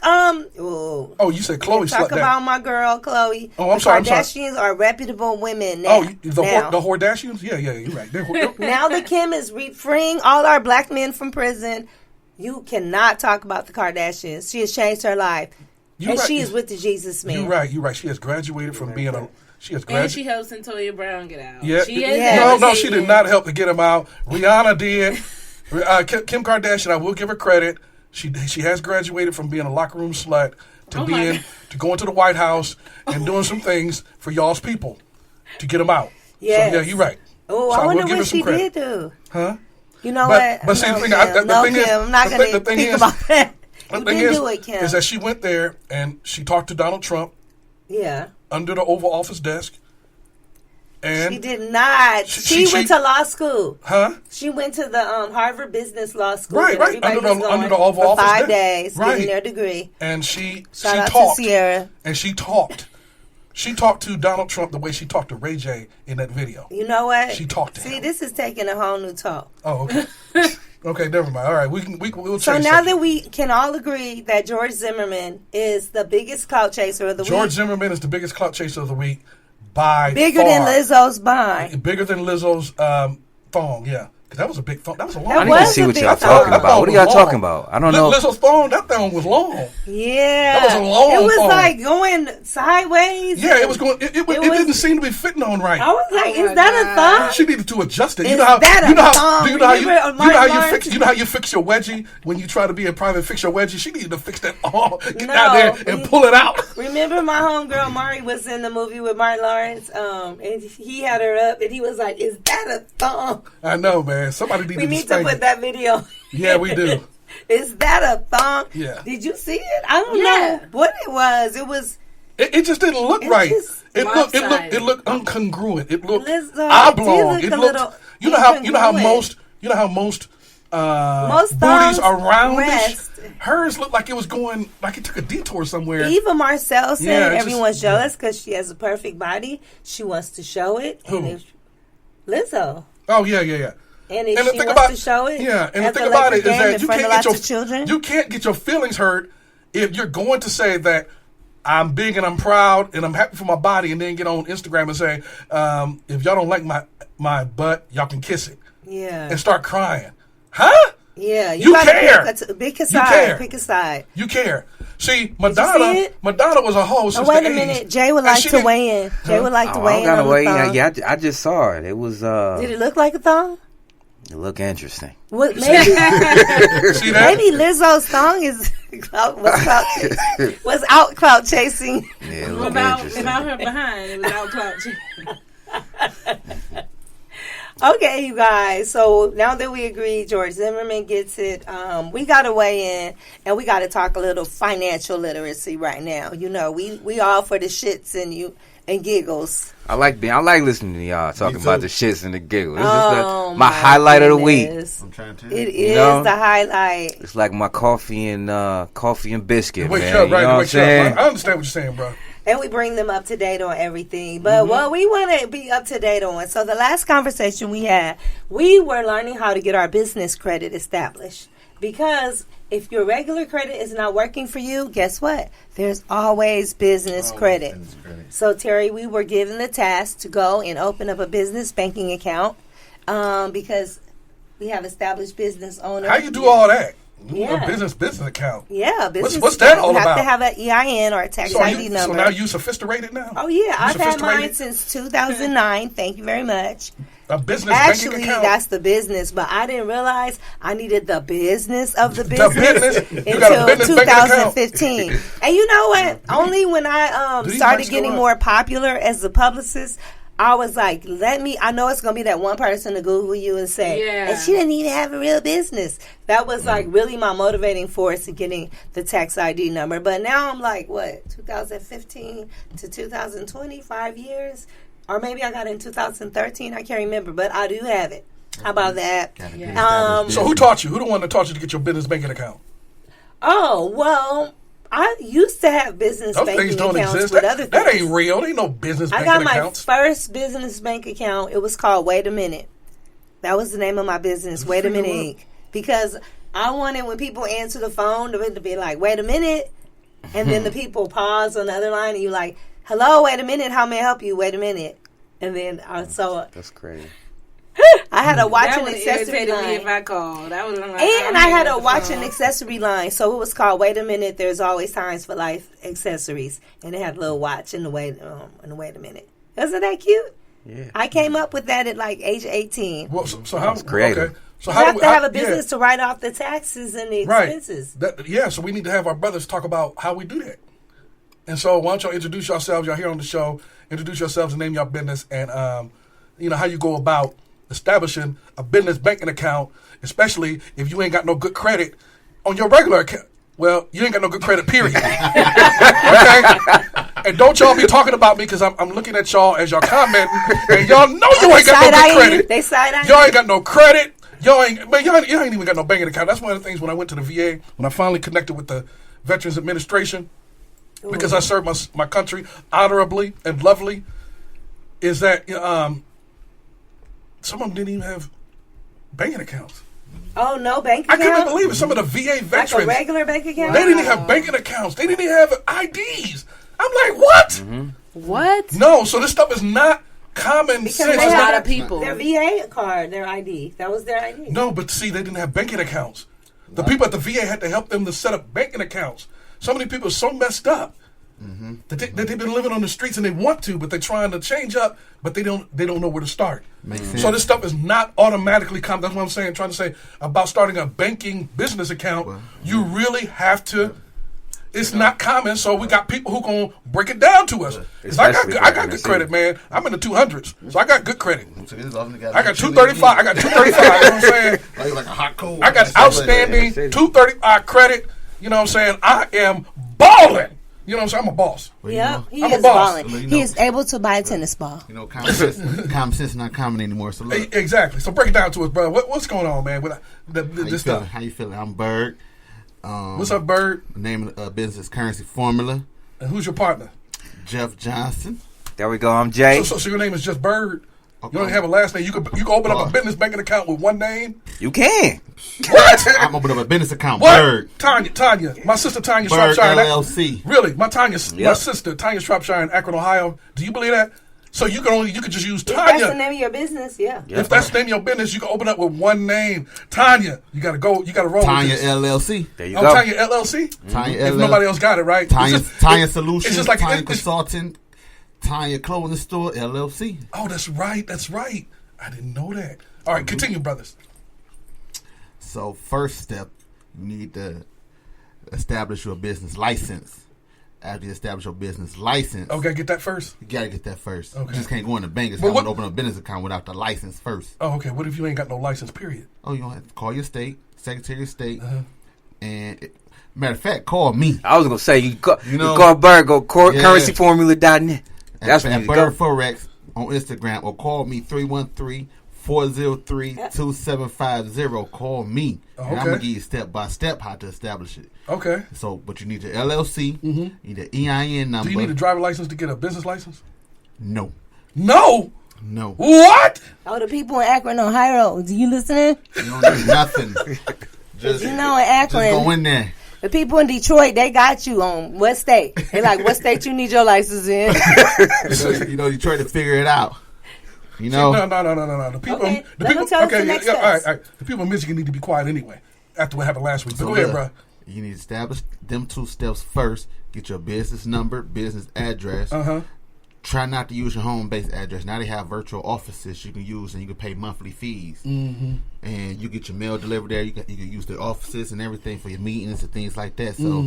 Oh, you said Khloe talk Slutdashian. about my girl, Khloe. Oh, I'm sorry. Kardashians are reputable women now. Oh, the Hordashians? Yeah, you're right. Now that Kim is freeing all our black men from prison, you cannot talk about the Kardashians. She has changed her life. She is with the Jesus man. You're right. She has graduated from being a... And she helped Centolia Brown get out. Yeah. No, she did not help to get him out. Rihanna did. Kim Kardashian, I will give her credit. She has graduated from being a locker room slut to going to the White House and doing some things for y'all's people to get them out. Yes. So, yeah, you're right. Oh, so I wonder what she did do. Huh? You know what? But see, the thing is, I'm not going to think about that. You didn't do it, Kim. Is that she went there and she talked to Donald Trump. Yeah. Under the Oval Office desk. And she did not. She went to law school. Huh? She went to the Harvard Business Law School. Right. Under the Oval Office for 5 desk. days, getting their degree. And she Shout out talked. to Sierra. And she talked. She talked to Donald Trump the way she talked to Ray J in that video. You know what? She talked to him. See, this is taking a whole new talk. Oh, okay. Okay, never mind. All right, we'll change. So now that we can all agree that George Zimmerman is the biggest clout chaser of the week. George Zimmerman is the biggest clout chaser of the week by bigger far. than Lizzo's bind. Bigger than Lizzo's thong, yeah. That was a big thong. That was a long. I need to see what y'all talking about. What are y'all talking about? I don't know. Lizzo's thong. That thong was long. Yeah, that was a long. It was thong. Like going sideways. Yeah, it was going. It didn't seem to be fitting on right. I was like, "Is that a thong?" She needed to adjust it. You know how you fix your wedgie when you try to be a private fix your wedgie. She needed to fix that get No, out there and pull it out. Remember, my homegirl Mari was in the movie with Martin Lawrence, and he had her up, and he was like, "Is that a thong?" I know, man. Somebody needed to put that video. Yeah, we do. Is that a thong? Yeah. Did you see it? I don't know what it was. It was. It just didn't look right. It looked incongruent. It looked oblong. It looked. You know how most booties are roundish. Hers looked like it was going like it took a detour somewhere. Eva Marcel said everyone's jealous because she has a perfect body. She wants to show it. Who? Lizzo. Oh yeah. And if she wants to show it, and the thing about it is that you can't get your feelings hurt if you're going to say that I'm big and I'm proud and I'm happy for my body, and then get on Instagram and say, if y'all don't like my butt, y'all can kiss it. Yeah. And start crying. Huh? Yeah. You care. Pick a side. Pick a side. You care. See, Madonna was a hoe since wait the a 80s. minute. Jay would like to weigh in. Jay would like to weigh in on the thong. Yeah, I just saw it. It was. Did it look like a thong? It looked interesting. What, maybe maybe Lizzo's thong was out clout chasing. Yeah, it about her behind, it was out clout chasing. Okay, you guys. So now that we agree, George Zimmerman gets it. We got to weigh in, and we got to talk a little financial literacy right now. You know, we all for the shits and giggles. I like listening to y'all talking about the shits and the giggles. This is my highlight of the week. I'm trying to. It is the highlight. It's like my coffee and biscuit. Wait, man. right? I understand what you're saying, bro. And we bring them up to date on everything. But what we want to be up to date on. So the last conversation we had, we were learning how to get our business credit established. Because if your regular credit is not working for you, guess what? There's always business credit. So, Terry, we were given the task to go and open up a business banking account because we have established business owners. How you do all that? Yeah. A business account. Yeah, business. What's that all about? You have to have an EIN or a tax ID number. So now you sophisticated now? Oh, yeah. I've had mine since 2009. Thank you very much. A business banking account? Actually, that's the business, but I didn't realize I needed the business of the business until 2015. And you know what? Only when I started getting more popular as a publicist, I was like, I know it's going to be that one person to Google you and say, and she didn't even have a real business. That was like really my motivating force in getting the tax ID number. But now I'm like, 2015 to 2020, 5 years? Or maybe I got it in 2013. I can't remember, but I do have it. How about that? So who taught you? Who the one that taught you to get your business banking account? Oh, well, I used to have business banking accounts with other things. That ain't real. There ain't no business banking accounts. I got my first business bank account. It was called Wait a Minute. That was the name of my business, Wait a Minute Inc. Because I wanted when people answer the phone to be like, wait a minute. And then the people pause on the other line and you're like, hello, wait a minute. How may I help you? Wait a minute. And then that's crazy. I had a watch and accessory line. Me if I called. I had a watch and accessory line. So it was called Wait a Minute. There's always times for life accessories. And it had a little watch in the wait a minute. Wasn't that cute? Yeah. I came up with that at like age 18. Well, so how creative. Okay. So you have to have a business to write off the taxes and the expenses. Right. So we need to have our brothers talk about how we do that. And so why don't y'all introduce yourselves? Y'all here on the show. Introduce yourselves and name your business and how you go about establishing a business banking account, especially if you ain't got no good credit on your regular account. Well, you ain't got no good credit, period. Okay? And don't y'all be talking about me because I'm looking at y'all as y'all commenting, and y'all know you ain't got no good credit. They side-eye y'all ain't got no credit. Y'all ain't even got no banking account. That's one of the things when I went to the VA, when I finally connected with the Veterans Administration, because I served my country honorably and lovely, is that some of them didn't even have banking accounts. Oh, no bank I account? couldn't believe it. Some of the VA veterans. Like a regular bank account? They didn't even have banking accounts. They didn't even have IDs. I'm like, what? Mm-hmm. What? No, so this stuff is not common Because sense. they A had lot of people. Their VA card, their ID. That was their ID. No, but see, they didn't have banking accounts. The people at the VA had to help them to set up banking accounts. So many people are so messed up that they've been living on the streets and they want to, but they're trying to change up, but they don't know where to start. Makes sense. So this stuff is not automatically common. That's what I'm saying. Trying to say about starting a banking business account, you really have to. It's not common, so we got people who gonna break it down to us. 'Cause I got good credit, man. I'm in the 200s, so I got good credit. I got 235. I got 235. You know what I'm saying? Like a hot cold. I got outstanding 235 credit. You know what I'm saying? I am balling. You know what I'm saying? I'm a boss. Yeah, he I'm a is boss. balling. He is able to buy a tennis ball. You know, common sense is not common anymore. So look, Exactly. So break it down to us, brother. What's going on, man? With how you this feeling? stuff. How you feeling? I'm Bird. What's up, Bird? The name of the business Currency Formula. And who's your partner? Jeff Johnson. There we go. I'm Jay. So your name is just Bird. You don't have a last name. You can open up a business banking account with one name. You can. What? I'm opening up a business account. What? Bird. Tanya. My sister Tanya Bird Shropshire. LLC. Really? My Yep. sister Tanya Shropshire in Akron, Ohio. Do you believe that? So you could just use If that's the Tanya. name of your business, yeah. If that's the name of your business, you can open up with one name. Tanya. You gotta roll Tanya with this. LLC. There you Oh, go. Tanya LLC? Tanya If LLC. nobody else got it, right? Tanya It's Solutions. just like Tanya it's- Consulting. Tanya Clothing Store LLC. Oh, that's right. I didn't know that. All right, continue, brothers. So first step, you need to establish your business license. After you establish your business license, Okay, get that first. you gotta get that first. Okay. You just can't go in the bank and But say, I'm what- gonna open a business account without the license first. Oh, okay. What if you ain't got no license, period? Oh, you don't have to call your state, Secretary of State, Uh-huh. and matter of fact, call me. I was gonna say you call know- Bird, go Yeah. currencyformula.net. That's at where you go. Bird Forex on Instagram, or call me 313-403-2750. Call me. Oh, And I'm okay. gonna give you step by step how to establish it. Okay. So, but you need your LLC, you need an EIN number. Do you need a driver license to get a business license? No. No. No. What? Oh, the people in Akron, Ohio, do you listening? You don't need nothing. Just, You know, in Akron, just go in there. the people in Detroit, they got you on what state? They like, what state you need your license in? You try to figure it out. You know? No. The people, Okay, the let people. them tell us Okay, the next all right, steps. all right. The people in Michigan need to be quiet anyway. After what happened last week. But So go ahead, look, bro. You need to establish them 2 steps first. Get your business number, business address. Try not to use your home-based address. Now they have virtual offices you can use, and you can pay monthly fees. Mm-hmm. And you get your mail delivered there. You can use the offices and everything for your meetings and things like that. So,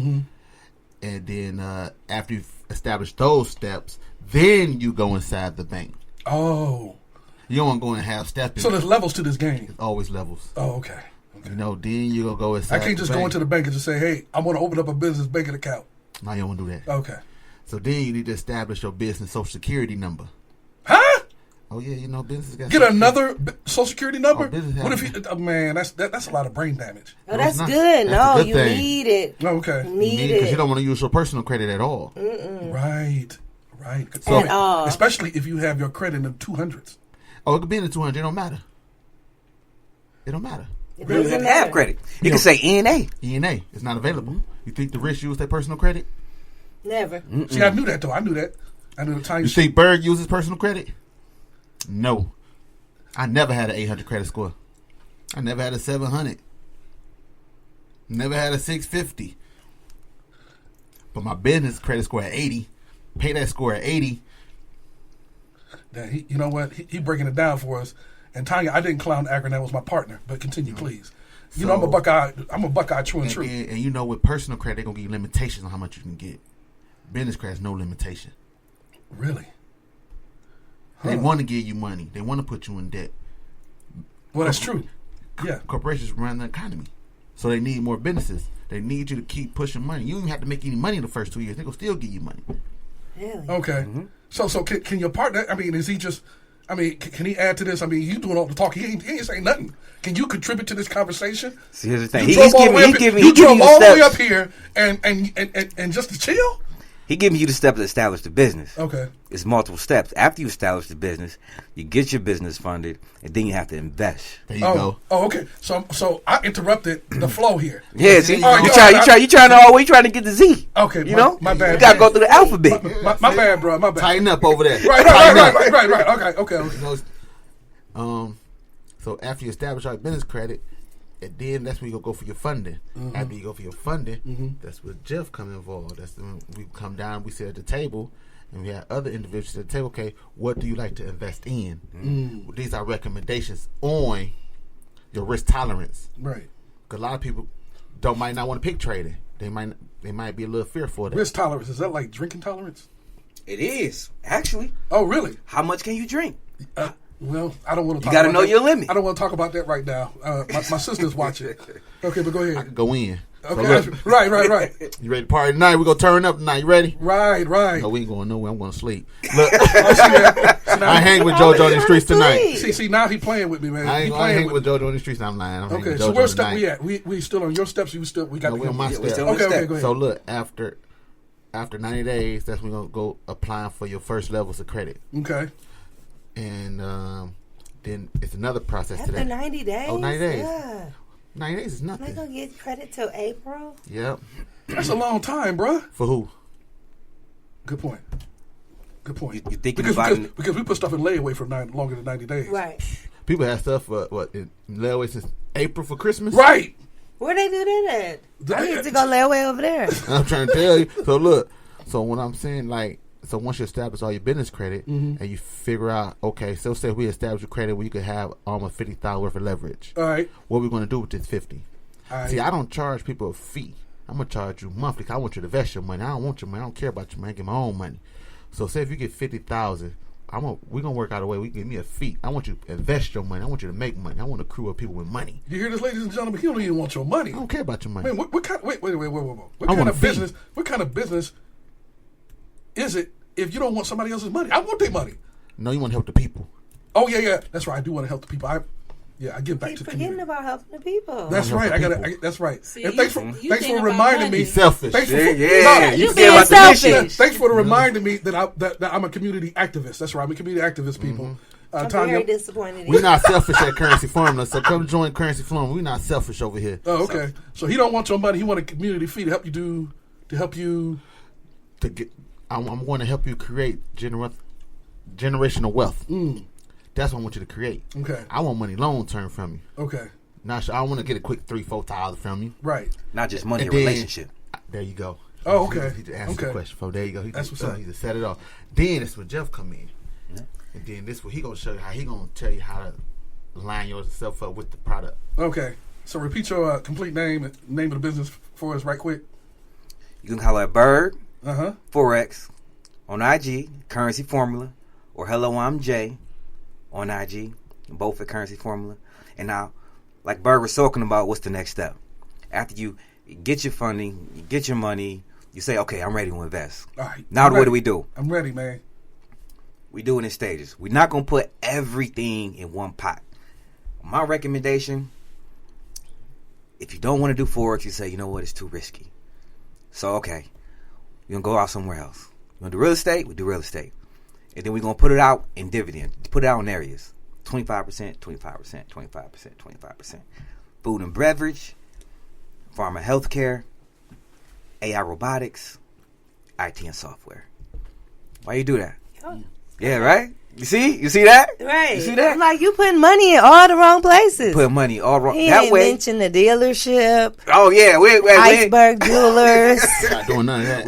and then after you've established those steps, then you go inside the bank. Oh. You don't want to go and have stepping. So there's levels to this game. Always levels. Oh, okay. Then you gonna go inside. I can't just go into the bank and just say, hey, I want to open up a business banking account. No, you don't want to do that. Okay. So then you need to establish your business social security number. Huh? Oh yeah, business got Get another social security number? Oh, business What if have- you? Oh, man, that's a lot of brain damage. Oh, that's not. good. That's No, a good you thing. need it. Oh, okay. Need because you it. don't want to use your personal credit at all. Right. So- And, especially if you have your credit in the 200s. Oh, it could be in the 200. It don't matter. It don't matter. It You doesn't have to have matter. credit. You can say NA. ENA is not available. You think the rich use their personal credit? Never. See, I knew that though. I knew that. I knew the time. You think Berg uses personal credit? No. I never had an 800 credit score. I never had a 700. Never had a 650. But my business credit score at 80. Pay that score at 80. You know what? He breaking it down for us. And Tanya, I didn't clown Akron. That was my partner. But continue, please. You know, I'm a Buckeye. I'm a Buckeye true and true. And you know, with personal credit, they're gonna give you limitations on how much you can get. Business credit is no limitation. Really? They want to give you money. They want to put you in debt. Well, that's true. Yeah. Corporations run the economy, so they need more businesses. They need you to keep pushing money. You don't even have to make any money in the first 2 years. They're gonna still give you money. Really? Okay. So can your partner? I mean, is he just? I mean, can he add to this? I mean, you doing all the talking. He ain't saying nothing. Can you contribute to this conversation? See, here's the thing. You He's drove giving you all the way up steps. here and just to chill. He giving you the steps to establish the business. Okay. It's multiple steps. After you establish the business, you get your business funded, and then you have to invest. There you go. Oh, okay. So I interrupted the flow here. Yeah, see, All right, you trying to get the Z. Okay, you know, my bad. You gotta go through the alphabet. My bad, bro. My bad. Tighten up over there. Right. Okay. So after you establish our business credit, and then that's where you go for your funding. After you go for your funding, that's where Jeff come involved. That's when we come down, we sit at the table, and we have other individuals at the table. Okay, what do you like to invest in? Well, these are recommendations on your risk tolerance. Right. Because a lot of people might not want to pick trading. They might be a little fearful of that. Risk tolerance, is that like drinking tolerance? It is actually. Oh, really? How much can you drink? Well, I don't want to talk about that. You got to know your limit. I don't want to talk about that right now. My sister's watching. Okay, but go I ahead. could go in. Okay, So look, right. you ready to party tonight? We're going to turn up tonight. You ready? Right. No, we ain't going nowhere. I'm going to sleep. Look, Now, I hang with JoJo in the streets tonight. See, now he playing with me, man. I He ain't playing hang with JoJo in the streets. I'm lying. I'm hanging Okay, with so JoJo where step tonight. we at? We still on your steps? We got No, to we on my steps. still on Okay, the go ahead. So look, after 90 days, that's when we're going to go applying for your first levels of credit. Okay. And then it's another process to After that. 90 days? Oh, 90 days. Yeah. 90 days is Am I nothing. going to get credit till April? Yep. That's a long time, bruh. For who? Good point. You thinking because, about because, it? because we put stuff in layaway for longer than 90 days. Right. People have stuff for in layaway since April for Christmas. Right. Where they do that at? I need to go lay away over there. I'm trying to tell you. So look. So what I'm saying, like, so once you establish all your business credit and you figure out, okay, so say we establish a credit where you could have almost $50,000 worth of leverage. All right. What are we going to do with this 50? Right. See, I don't charge people a fee. I'm going to charge you monthly because I want you to invest your money. I don't want your money. I don't care about your money. I get my own money. So say if you get $50,000, we're going to work out a way. We give me a fee. I want you to invest your money. I want you to make money. I want a crew of people with money. You hear this, ladies and gentlemen? He don't even want your money. I don't care about your money. Man, what kind? Wait. What I kind want of a fee. business? What kind of business is it if you don't want somebody else's money? I want their money. No, you want to help the people. Oh yeah. That's right. I do want to help the people. I give back Keep to the forgetting community. about helping the people. That's help right. the people. That's right. See, and you thanks for think about reminding money. me. He's selfish. Thanks for, Yeah. You care being about the selfish. mission. Thanks for reminding me that I'm a community activist. That's right. I'm a community activist, people. I'm Tanya. very disappointed in We're you. not selfish at Currency Formula, so come join Currency Formula. We're not selfish over here. Oh, okay. So he don't want your money. He want a community fee to help you. I'm going to help you create generational wealth. That's what I want you to create. Okay. I want money long term from you. Okay. Not I want to get a quick $3,000-$4,000 from you. Right. Not just money, And a then- relationship. There you go. Oh, okay. He just answered the question. So there you go. He That's just, what's up. He just set it off. Then that's where Jeff come in. And then this where he gonna show you how he gonna tell you how to line yourself up with the product. Okay. So repeat your complete name of the business for us right quick. You can holler at Bird, Uh-huh. Forex, on IG, Currency Formula, or Hello, I'm Jay on IG, both at Currency Formula. And now, like Bird was talking about, what's the next step? After you get your funding, you get your money, you say, okay, I'm ready to invest. All right. Now I'm what ready. do we do? I'm ready, man. We do it in stages. We're not going to put everything in one pot. My recommendation, if you don't want to do Forex, you say, you know what, it's too risky. So, okay, you're going to go out somewhere else. You want to do real estate? We do real estate. And then we're going to put it out in dividend. Put it out in areas. 25%, 25%, 25%, 25%. Food and beverage, pharma healthcare, AI robotics, IT and software. Why you do that? Oh. Yeah, right? You see that? Right. You see that? I'm like, you putting money in all the wrong places. Put money all wrong. He That ain't way. mentioned the dealership, Oh, yeah. We Iceberg Jewelers. Not doing none of that.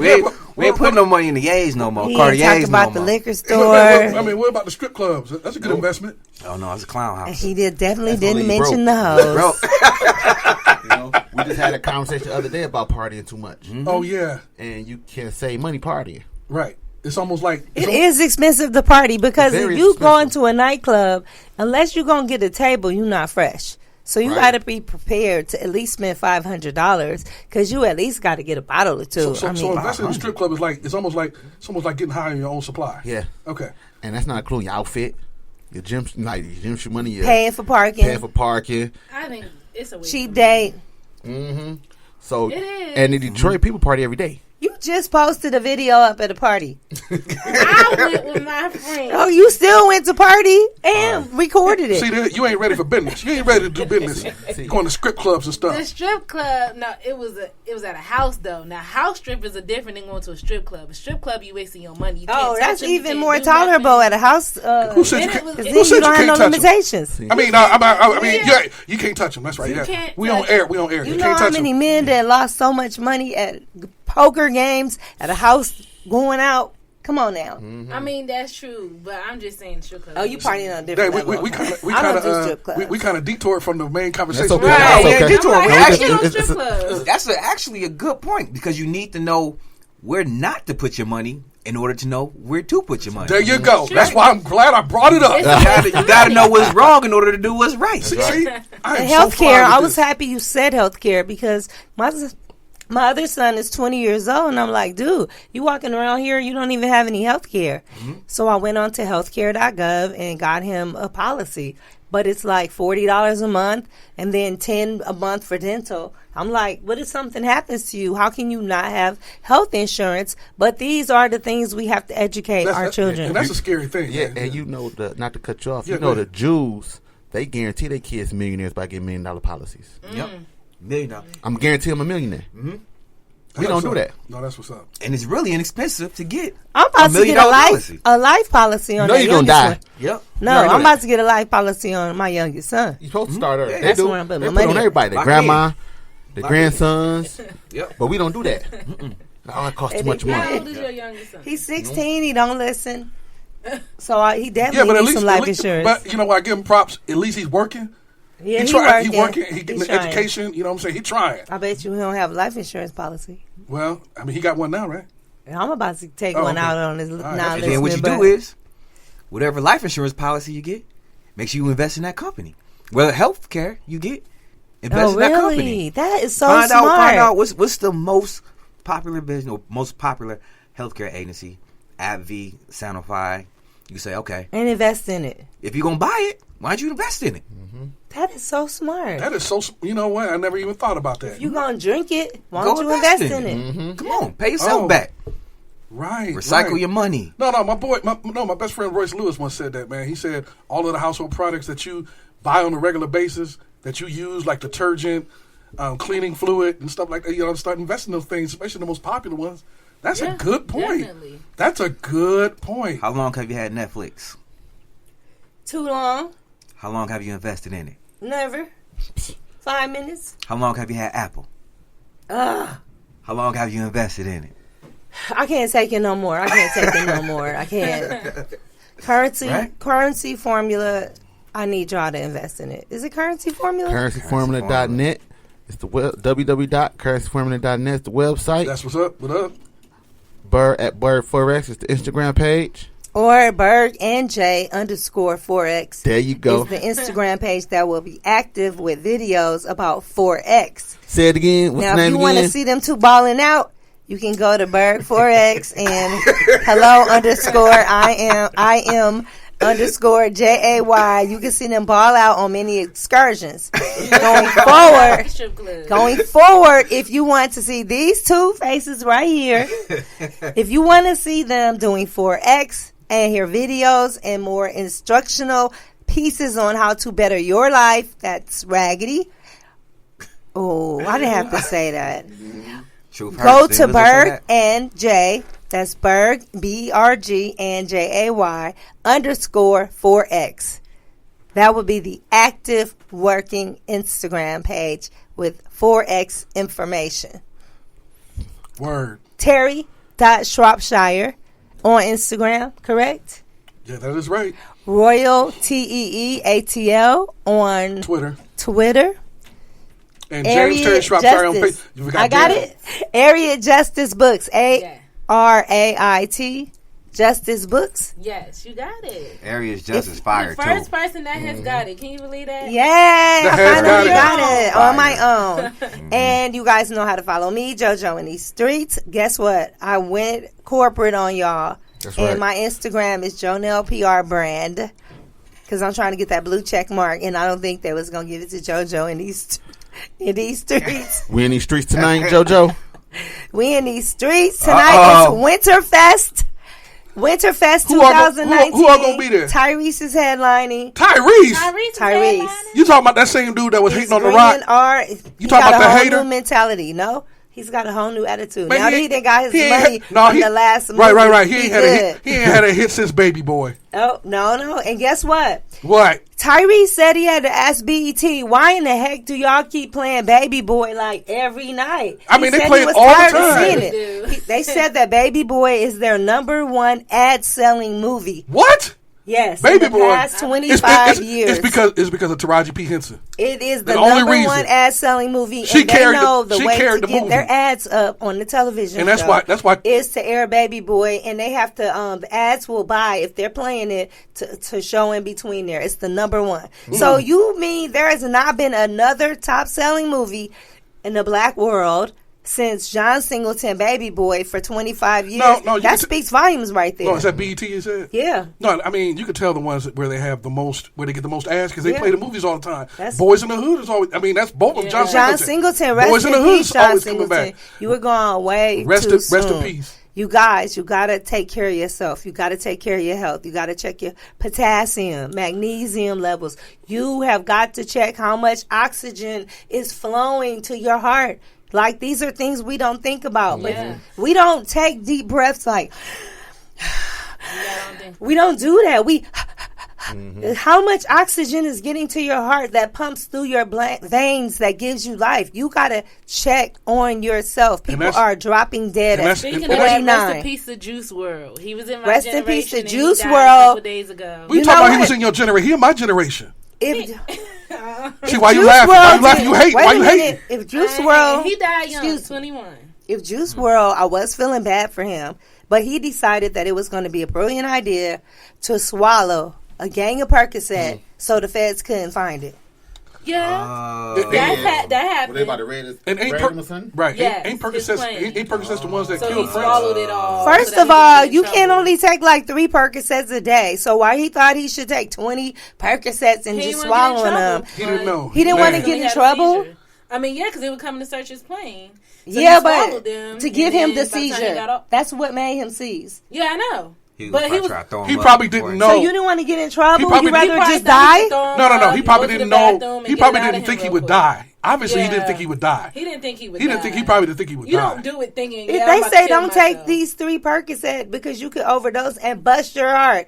we ain't putting no money in the A's no more. He ain't Cartier's talking no about the more. liquor I store. mean, what about the strip clubs? That's a good investment. Oh, no, it's a clown And house. he definitely That's didn't only he mention broke. the hoes. Bro, We just had a conversation the other day about partying too much. Oh, yeah. And you can't save money partying. Right. It's almost like... It is expensive to party because Very if you go expensive. into a nightclub, unless you're going to get a table, you're not fresh. So you got to be prepared to at least spend $500 because you at least got to get a bottle or two. So investing in the strip club is like it's almost like getting high on your own supply. Yeah. Okay. And that's not including your outfit, your gym shoe money, paying for parking. I think it's a cheap date. Mm-hmm. So it is. and in Detroit, people party every day. You just posted a video up at a party. I went with my friend. Oh, you still went to party and recorded it. See, you ain't ready for business. You ain't ready to do business. You're going to strip clubs and stuff. The strip club, no, it was at a house though. Now, house strippers are different than going to a strip club. A strip club, you wasting your money. You can't that's touch them, even more tolerable at a house. Who said you can't? Because then you don't have no limitations. I mean, you can't touch them. That's right. Yeah. We on air. You know how many men that lost so much money at poker games at a house going out? Come on now. Mm-hmm. I mean, that's true, but I'm just saying strip club. Oh, you partying on a different level. We kind of detoured from the main conversation. That's okay. Right. That's okay. Strip clubs. That's actually a good point because you need to know where not to put your money in order to know where to put your money. There you go. Sure. That's why I'm glad I brought it up. You gotta know what's wrong in order to do what's right. See, healthcare. I was happy you said healthcare because my other son is 20 years old, and I'm like, dude, you walking around here, you don't even have any health care. Mm-hmm. So I went on to healthcare.gov and got him a policy. But it's like $40 a month and then $10 a month for dental. I'm like, what if something happens to you? How can you not have health insurance? But these are the things we have to educate our children. And that's a scary thing. Yeah, and you know, not to cut you off, you know the Jews, they guarantee their kids millionaires by getting $1 million policies. Yep. $1 million. I'm guaranteeing them a millionaire. Mm-hmm. We don't do that. No, that's what's up. And it's really inexpensive to get. I'm about to get a life policy on that you're gonna die. One. Yep. No, I'm about to get a life policy on my youngest son. You're supposed to start early. Yeah, that's where I'm putting my money. money On everybody, the grandma, the grandsons. Yep. But we don't do that. Oh, it costs too much money. How old is your youngest son? He's 16. He don't listen. So he definitely needs some life insurance. But you know what? I give him props. At least he's working. Yeah, He's working. He getting the education. You know what I'm saying? He's trying. I bet you he don't have a life insurance policy. Well, I mean, he got one now, right? I'm about to take one out on his now. And then what you do is, whatever life insurance policy you get, make sure you invest in that company. Well, health care you get, invest in that company. That is so smart. Find out what's the most popular business or most popular healthcare agency, AbbVie, Sanofi. You say, okay. And invest in it. If you're going to buy it, why don't you invest in it? Mm-hmm. That is so smart. That is so, you know what? I never even thought about that. If you're going to drink it, why don't you invest in it? Mm-hmm. Come on, pay yourself back. Right. Recycle your money. No, my best friend Royce Lewis once said that, man. He said all of the household products that you buy on a regular basis, that you use, like detergent, cleaning fluid, and stuff like that, start investing in those things, especially the most popular ones. That's a good point. Definitely. That's a good point. How long have you had Netflix? Too long. How long have you invested in it? Never. 5 minutes. How long have you had Apple? How long have you invested in it? I can't take it no more. I can't. Currency formula. I need y'all to invest in it. Is it currency formula? Currencyformula.net. It's the www.currencyformula.net. It's the website. That's what's up. What up? Bird at Bird Forex is the Instagram page. Or Berg and J _Forex. There you go. It's the Instagram page that will be active with videos about Forex. Say it again. What's the name again? Now, if you want to see them two balling out, you can go to Berg Forex and hello _I am _JAY. You can see them ball out on many excursions. Going forward, if you want to see these two faces right here, if you want to see them doing Forex and hear videos and more instructional pieces on how to better your life, that's Raggedy. Oh, I didn't have to say that. Go to Berg and J. That's Berg, BRG and JAY _4X. That would be the active working Instagram page with Forex information. Word. Terry.Shropshire on Instagram, correct? Yeah, that is right. Royal TEEATL on Twitter. And James Terry Shropshire on Facebook. I got it. Area Justice Books. ARAIT Justice Books. Yes, you got it. Area's Justice fire The too. first person that has got it. Can you believe that? Yeah, I finally got it Fire. on my own. And you guys know how to follow me, JoJo in these streets. Guess what? I went corporate on y'all. That's and right. my Instagram is Janel PR Brand. Because I'm trying to get that blue check mark, and I don't think they was going to give it to JoJo in these streets. We in these streets tonight, JoJo. We in these streets tonight. It's Winterfest. Winterfest 2019. Who are gonna be there? Tyrese is headlining. Tyrese. You talking about that same dude that was hating on The Rock? You talking about the hater? New mentality? No, he's got a whole new attitude. Man, now that he done got his money from the last movie. Right. He ain't had a hit since Baby Boy. Oh no! And guess what? What? Tyrese said he had to ask BET, why in the heck do y'all keep playing Baby Boy like every night? I mean, they play it all the time. They said that Baby Boy is their #1 ad-selling movie. What? Yes, Baby in the Boy. past 25 years. It's because of Taraji P. Henson. It is the only #1 reason. ad-selling movie, She and carried they know the- the she way carried to the get movie. their ads up on the television. And that's show why is to air Baby Boy, and they have to. The ads will buy if they're playing it to show in between there. It's the #1. So you mean there has not been another top-selling movie in the black world since John Singleton Baby Boy for 25 years? No, that speaks volumes right there. No, is that BET you said? Yeah. No, I mean you can tell the ones where they have the most, where they get the most ads because they Yeah. play the movies all the time. That's- Boys in the Hood is always. I mean that's both of them. John Singleton, rest Boys in in the Hood peace, is John always coming Singleton. back. You were gone way Rest too in soon. peace. You guys, you got to take care of yourself. You got to take care of your health. You got to check your potassium, magnesium levels. You have got to check how much oxygen is flowing to your heart. Like, these are things we don't think about. Yeah. But we don't take deep breaths like, we don't do that. How much oxygen is getting to your heart that pumps through your veins that gives you life? You got to check on yourself. People are dropping dead at Speaking of 49. that, rest in peace to Juice WRLD. He was in my Rest in generation. peace to and he Juice died WRLD. a couple days ago. We You talking know about he what? was in your generation. He in my generation. See why you Juice laughing? Why you WRLD laughing? You hate? wait Why a you minute. hating? If Juice WRLD, he died young, excuse- 21. if Juice WRLD, I was feeling bad for him, but he decided that it was going to be a brilliant idea to swallow a gang of Percocet so the feds couldn't find it. Yeah, It- that happened. Were they about to raid his And ain't raid him or something? right? Yes, Ain't his Percocets? plane. Ain't Percocets the ones that So he killed Prince? swallowed it all. First so that of he all, wouldn't you get in can't trouble. only take like 3 Percocets a day. So why he thought he should take 20 Percocets and He just didn't wanna get in swallowing them? trouble. He didn't know. He didn't want to Man. get He in had a trouble. seizure. I mean, yeah, because they were coming to search his plane. So Yeah, he swallowed but them, to give and him then the by time he got seizure, off- that's what made him seize. Yeah, I know. He But he was. He probably didn't know. So you didn't want to get in trouble? He probably You rather didn't- just die? No. He probably didn't know. He probably didn't think he would die. Obviously, he didn't Yeah. think he would die. He didn't think he would. He didn't think. He probably didn't think he would You die. don't do it thinking. If yeah, I'm they about say to kill don't take myself. these 3 Percocet because you could overdose and bust your heart,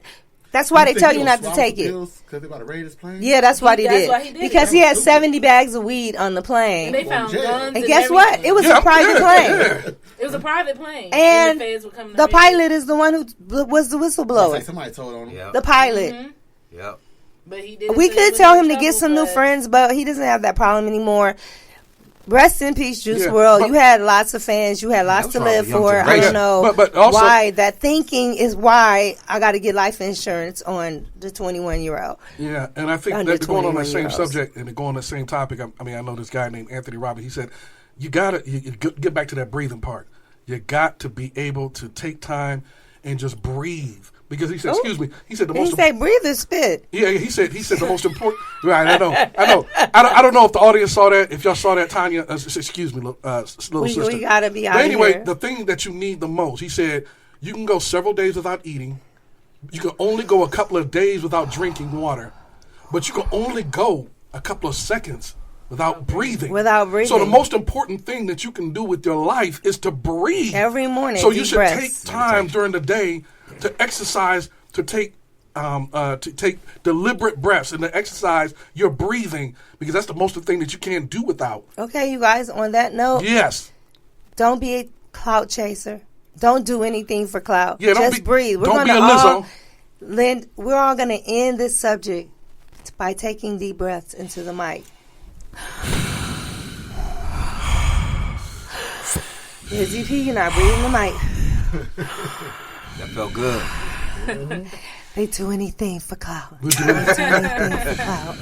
that's why they tell you not to take it. Because they about to raid his plane? Yeah, that's why they That's did. why he did Because it. he had 70 bags of weed on the plane. And they found jail. guns. And guess what? everything. It was Yeah, a private plane. yeah. It was a private plane. And the feds were coming to the raid it. pilot is the one who was the It's whistleblower. like somebody told on him. Yep. The pilot. Yep. But he didn't We say he could was tell in him to get trouble, some new but- friends, but he doesn't have that problem anymore. Rest in peace, Juice Yeah, WRLD. but- You had lots of fans. You had lots That's to all live young for. I generation. don't know But also- why that thinking is why I got to get life insurance on the 21-year-old. Yeah, and I think Under that going on that same 21-year-olds. subject and to go on the same topic. I mean, I know this guy named Anthony Robbins. He said, "You gotta you get back to that breathing part. You got to be able to take time and just breathe." Because he said, "Excuse me," he said the He most. say, breathe or spit. Yeah, he said the most important. Right, I know. I don't know if the audience saw that. If y'all saw that, Tanya, excuse me, little sister. We got to be out But anyway, here. the thing that you need the most, he said, you can go several days without eating. You can only go a couple of days without drinking water, but you can only go a couple of seconds without breathing. Without breathing. So the most important thing that you can do with your life is to breathe Every morning, So you deep should breaths. take time during the day to exercise, to take deliberate breaths and to exercise your breathing, because that's the most thing that you can't do without. Okay, you guys, on that note, Yes. don't be a clout chaser. Don't do anything for clout. Yeah, don't Just be- breathe. don't be a LIZZO. We're all going to end this subject by taking deep breaths into the mic. Busy P, you're not breathing the mic. That felt good. They do anything for clout. They do anything for clout.